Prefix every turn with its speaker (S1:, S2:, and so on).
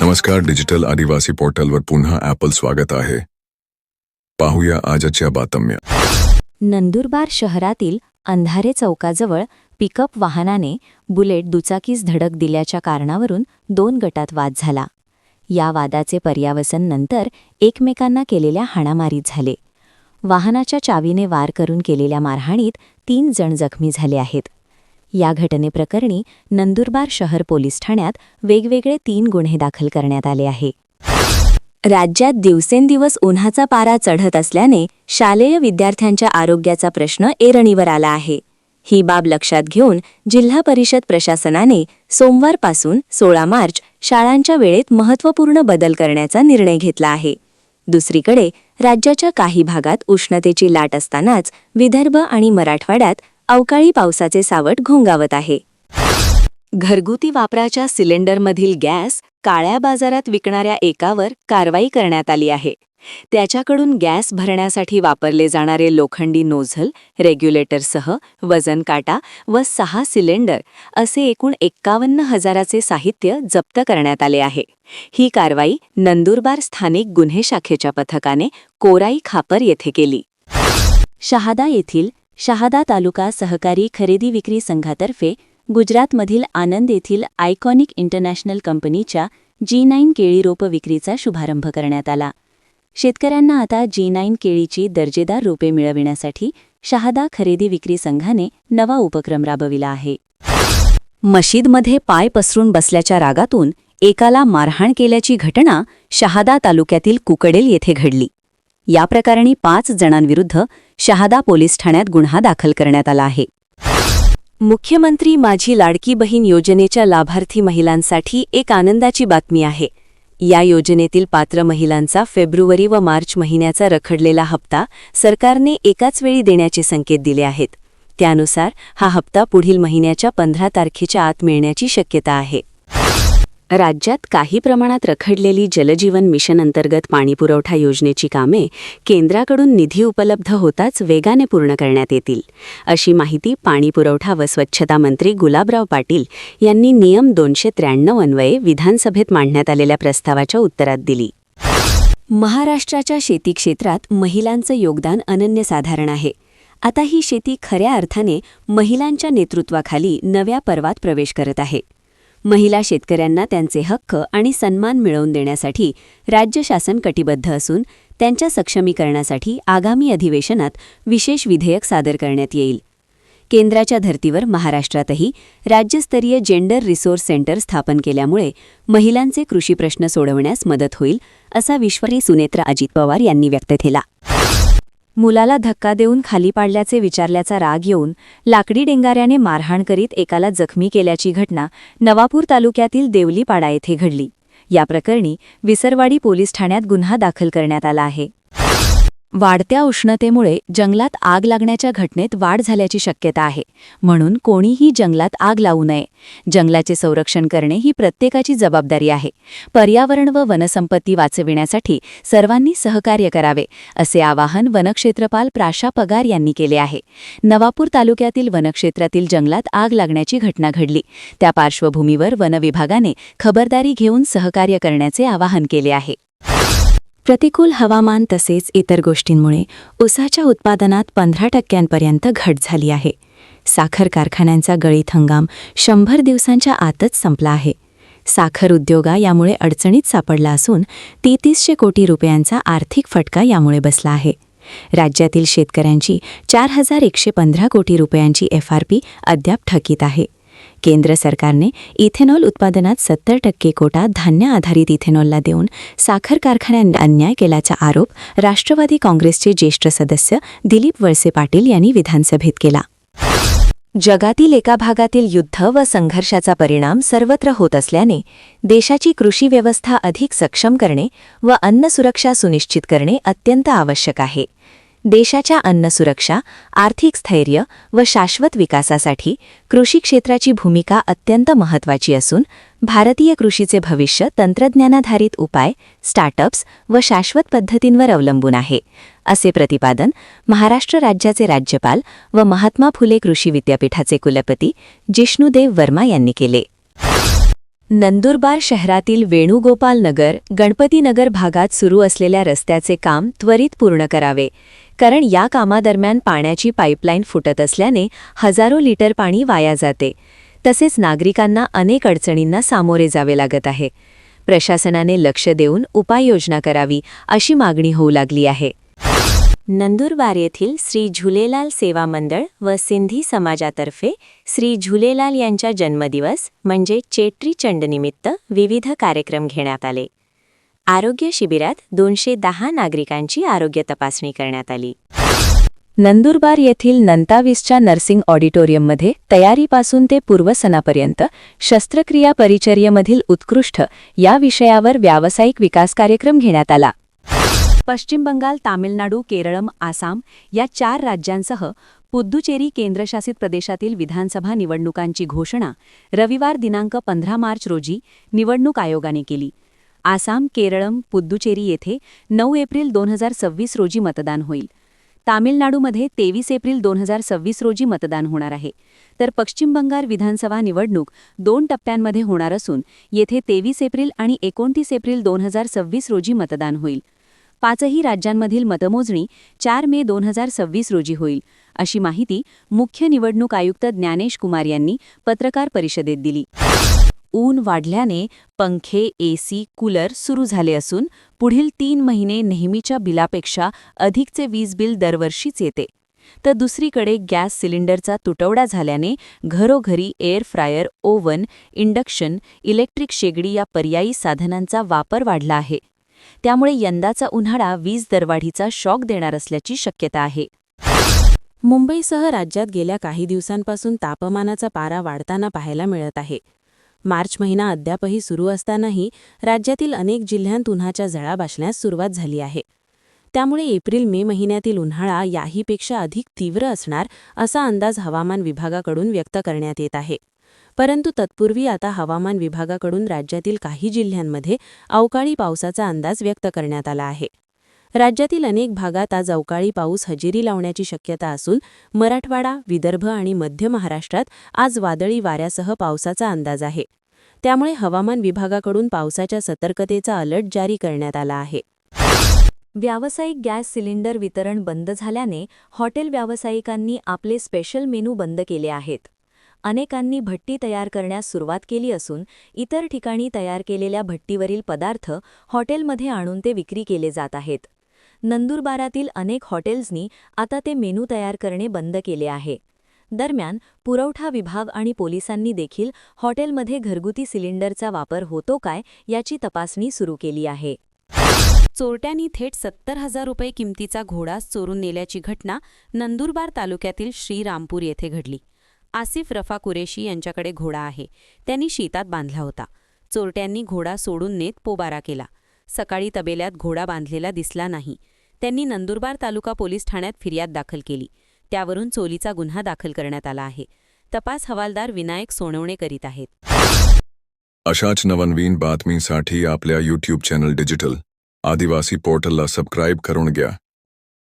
S1: नमस्कार, डिजिटल आदिवासी पोर्टलवर पुन्हा ॲपल स्वागत आहे. पाहूया आजच्या बातम्या.
S2: नंदुरबार शहरातील अंधारे चौकाजवळ पिकअप वाहनाने बुलेट दुचाकीस धडक दिल्याच्या कारणावरून 2 गटात वाद झाला. या वादाचे पर्यावसन नंतर एकमेकांना केलेल्या हाणामारीत झाले. वाहनाच्या चावीने वार करून केलेल्या मारहाणीत 3 जण जखमी झाले आहेत. या घटनेप्रकरणी नंदुरबार शहर पोलीस ठाण्यात वेगवेगळे 3 गुन्हे दाखल करण्यात आले आहे. राज्यात दिवसेंदिवस उन्हाचा पारा चढत असल्याने शालेय विद्यार्थ्यांच्या आरोग्याचा प्रश्न ऐरणीवर आला आहे. ही बाब लक्षात घेऊन जिल्हा परिषद प्रशासनाने सोमवारपासून 16 मार्च शाळांच्या वेळेत महत्त्वपूर्ण बदल करण्याचा निर्णय घेतला आहे. दुसरीकडे राज्याच्या काही भागात उष्णतेची लाट असतानाच विदर्भ आणि मराठवाड्यात अवकाळी पावसाचे सावट घोंगावत आहे. घरगुती वापराच्या सिलेंडरमधील गॅस काळ्या बाजारात विकणाऱ्या एकावर कारवाई करण्यात आली आहे. त्याच्याकडून गॅस भरण्यासाठी वापरले जाणारे लोखंडी नोझल, रेग्युलेटरसह वजन काटा व 6 सिलेंडर असे एकूण 51,000चे साहित्य जप्त करण्यात आले आहे. ही कारवाई नंदुरबार स्थानिक गुन्हे शाखेच्या पथकाने कोराई खापर येथे केली. शहादा येथील शहादा तालुका सहकारी खरेदी विक्री संघातर्फे गुजरातमधील आनंद येथील आयकॉनिक इंटरनॅशनल कंपनीच्या G9 केळी रोपं विक्रीचा शुभारंभ करण्यात आला. शेतकऱ्यांना आता G9 केळीची दर्जेदार रोपे मिळविण्यासाठी शहादा खरेदी विक्री संघाने नवा उपक्रम राबविला आहे. मशीदमध्ये पाय पसरून बसल्याच्या रागातून एकाला मारहाण केल्याची घटना शहादा तालुक्यातील कुकडेल येथे घडली. या प्रकरणी 5 जणांविरुद्ध शहादा पोलीस ठाण्यात गुन्हा दाखल करण्यात आला आहे. मुख्यमंत्री माझी लाडकी बहीण योजनेच्या लाभार्थी महिलांसाठी एक आनंदाची बातमी आहे. या योजनेतील पात्र महिलांचा फेब्रुवारी व मार्च महिन्याचा रखडलेला हप्ता सरकारने एकाच वेळी देण्याचे संकेत दिले आहेत. त्यानुसार हा हप्ता पुढील महिन्याच्या 15 तारखेच्या आत मिळण्याची शक्यता आहे. राज्यात काही प्रमाणात रखडलेली जलजीवन मिशन अंतर्गत पाणीपुरवठा योजनेची कामे केंद्राकडून निधी उपलब्ध होताच वेगाने पूर्ण करण्यात येतील, अशी माहिती पाणीपुरवठा व स्वच्छता मंत्री गुलाबराव पाटील यांनी नियम 293 अन्वये विधानसभेत मांडण्यात आलेल्या प्रस्तावाच्या उत्तरात दिली. महाराष्ट्राच्या शेती क्षेत्रात महिलांचं योगदान अनन्यसाधारण आहे. आता ही शेती खऱ्या अर्थाने महिलांच्या नेतृत्वाखाली नव्या पर्वात प्रवेश करत आहे. महिला शेतकऱ्यांना त्यांचे हक्क आणि सन्मान मिळवून देण्यासाठी राज्य शासन कटिबद्ध असून त्यांच्या सक्षमीकरणासाठी आगामी अधिवेशनात विशेष विधेयक सादर करण्यात येईल. केंद्राच्या धर्तीवर महाराष्ट्रातही राज्यस्तरीय जेंडर रिसोर्स सेंटर स्थापन केल्यामुळे महिलांचे कृषी प्रश्न सोडवण्यास मदत होईल, असा विश्वास सुनेत्र अजित पवार यांनी व्यक्त केला. मुलाला धक्का देऊन खाली पाडल्याचे विचारल्याचा राग येऊन लाकडी डेंगाऱ्याने मारहाण करीत एकाला जखमी केल्याची घटना नवापूर तालुक्यातील देवलीपाडा येथे घडली. या प्रकरणी विसरवाडी पोलीस ठाण्यात गुन्हा दाखल करण्यात आला आहे. वाढत्या उष्णतेमुळे जंगलात आग लागण्याच्या घटनेत वाढ झाल्याची शक्यता आहे. म्हणून कोणीही जंगलात आग लावू नये. जंगलाचे संरक्षण करणे ही प्रत्येकाची जबाबदारी आहे. पर्यावरण व वनसंपत्ती वाचविण्यासाठी सर्वांनी सहकार्य करावे, असे आवाहन वनक्षेत्रपाल प्राशा पगार यांनी केले आहे. नवापूर तालुक्यातील वनक्षेत्रातील जंगलात आग लागण्याची घटना घडली. त्या पार्श्वभूमीवर वनविभागाने खबरदारी घेऊन सहकार्य करण्याचे आवाहन केले आहे. प्रतिकूल हवामान तसेच इतर गोष्टींमुळे ऊसाच्या उत्पादनात 15% घट झाली आहे. साखर कारखान्यांचा गळीत हंगाम 100 दिवसांच्या आतच संपला आहे. साखर उद्योगा यामुळे अडचणीत सापडला असून 3300 कोटी रुपयांचा आर्थिक फटका यामुळे बसला आहे. राज्यातील शेतकऱ्यांची 4115 कोटी रुपयांची FRP अद्याप थकीत आहे. केंद्र सरकारने इथेनॉल उत्पादनात 70% कोटा धान्य आधारित इथेनॉलला देऊन साखर कारखान्यांना अन्याय केल्याचा आरोप राष्ट्रवादी काँग्रेसचे ज्येष्ठ सदस्य दिलीप वळसे पाटील यांनी विधानसभेत केला. जगातील एका भागातील युद्ध व संघर्षाचा परिणाम सर्वत्र होत असल्याने देशाची कृषी व्यवस्था अधिक सक्षम करणे व अन्न सुरक्षा सुनिश्चित करणे अत्यंत आवश्यक आहे. देशाच्या अन्नसुरक्षा, आर्थिक स्थैर्य व शाश्वत विकासासाठी कृषी क्षेत्राची भूमिका अत्यंत महत्त्वाची असून भारतीय कृषीचे भविष्य तंत्रज्ञानाधारित उपाय, स्टार्टअप्स व शाश्वत पद्धतींवर अवलंबून आहे, असे प्रतिपादन महाराष्ट्र राज्याचे राज्यपाल व महात्मा फुले कृषी विद्यापीठाचे कुलपती जिष्णुदेव वर्मा यांनी केले. नंदुरबार शहरातील वेणुगोपाल नगर गणपतीनगर भागात सुरू असलेल्या रस्त्याचे काम त्वरित पूर्ण करावे, कारण या कामादरम्यान पाण्याची पाईपलाईन फुटत असल्याने हजारो लिटर पाणी वाया जाते. तसेच नागरिकांना अनेक अडचणींना सामोरे जावे लागत आहे. प्रशासनाने लक्ष देऊन उपाययोजना करावी अशी मागणी होऊ लागली आहे. नंदुरबार येथील श्री झुलेलाल सेवा मंडळ व सिंधी समाजातर्फे श्री झुलेलाल यांच्या जन्मदिवस म्हणजे चेट्री चंडनिमित्त विविध कार्यक्रम घेण्यात आले. आरोग्य शिबिरात 210 नागरिकांची आरोग्य तपासणी करण्यात आली. नंदुरबार येथील नंताविसच्या नर्सिंग ऑडिटोरियममध्ये तयारीपासून ते पूर्वसनापर्यंत शस्त्रक्रिया परिचर्येमधील उत्कृष्ट या विषयावर व्यावसायिक विकास कार्यक्रम घेण्यात आला. पश्चिम बंगाल, तामिळनाडू, केरळम, आसाम या 4 राज्यांसह पुद्दुचेरी केंद्रशासित प्रदेशातील विधानसभा निवडणुकांची घोषणा रविवार दिनांक 15 मार्च रोजी निवडणूक आयोगाने केली. आसाम, केरळम, पुद्दुचेरी येथे 9 एप्रिल 2026 रोजी मतदान होईल. तामिळनाडूमध्ये 23 एप्रिल 2026 रोजी मतदान होणार आहे. तर पश्चिम बंगाल विधानसभा निवडणूक 2 टप्प्यांमध्ये होणार असून येथे 23 एप्रिल आणि 29 एप्रिल 2026 रोजी मतदान होईल. 5ही राज्यांमधील मतमोजणी 4 मे 2026 रोजी होईल, अशी माहिती मुख्य निवडणूक आयुक्त ज्ञानेश कुमार यांनी पत्रकार परिषदेत दिली. ऊन वाढल्याने पंखे, एसी, कूलर सुरू झाले असून पुढील 3 महिने नेहमीच्या बिलापेक्षा अधिकचे वीज बिल दरवर्षीच येते. तर दुसरीकडे गॅस सिलेंडरचा तुटवडा झाल्याने घरोघरी air fryer, oven, induction, electric शेगडी या पर्यायी साधनांचा वापर वाढला आहे. त्यामुळे यंदाचा उन्हाळा वीज दरवाढीचा शॉक देणार असल्याची शक्यता आहे.
S3: मुंबईसह राज्यात गेल्या काही दिवसांपासून तापमानाचा पारा वाढताना पाहायला मिळत आहे. मार्च महिना अद्यापही सुरू असतानाही राज्यातील अनेक जिल्ह्यांत उन्हाच्या झळा बसण्यास सुरुवात झाली आहे. त्यामुळे एप्रिल-मे महिन्यातील उन्हाळा याहीपेक्षा अधिक तीव्र असणार असा अंदाज हवामान विभागाकडून व्यक्त करण्यात येत आहे. परंतु तत्पूर्वी आता हवामान विभागाकडून राज्यातील काही जिल्ह्यांमध्ये अवकाळी पावसाचा अंदाज व्यक्त करण्यात आला आहे. राज्यातील अनेक भागात आज अवकाळी पाऊस हजेरी लावण्याची शक्यता असून मराठवाडा, विदर्भ आणि मध्य महाराष्ट्रात आज वादळी वाऱ्यासह पावसाचा अंदाज आहे. त्यामुळे हवामान विभागाकडून पावसाच्या सतर्कतेचा अलर्ट जारी करण्यात आला आहे.
S2: व्यावसायिक गॅस सिलेंडर वितरण बंद झाल्याने हॉटेल व्यावसायिकांनी आपले स्पेशल मेनू बंद केले आहेत. अनेकांनी भट्टी तयार करण्यास सुरुवात केली असून इतर ठिकाणी तयार केलेल्या भट्टीवरील पदार्थ हॉटेलमध्ये आणून ते विक्री केले जात आहेत. नंदुरबारातील अनेक हॉटेल्सनी आता ते मेनू तयार करणे बंद केले आहे. दरम्यान पुरवठा विभाग आणि पोलिसांनी देखील हॉटेलमध्ये घरगुती सिलेंडरचा वापर होतो काय याची तपासणी सुरू केली आहे.
S3: चोरट्यांनी थेट 70,000 रुपये किमतीचा घोडा चोरून नेल्याची घटना नंदुरबार तालुक्यातील श्रीरामपूर येथे घडली. आसिफ रफा कुरेशी यांच्याकडे घोडा आहे. त्यांनी शेतात बांधला होता. चोरट्यांनी घोडा सोडून नेत पोबारा केला. सकाळी तबेल्यात घोडा बांधलेला दिसला नाही. त्यांनी नंदुरबार तालुका पोलीस ठाण्यात फिर्याद दाखल केली. त्यावरून चोरीचा गुन्हा दाखल करण्यात आला आहे. तपास हवालदार विनायक सोनवणे करीत आहेत.
S1: अशाच नवनवीन बातमीसाठी आपल्या YouTube चॅनल डिजिटल आदिवासी पोर्टलला सबस्क्राईब करून घ्या.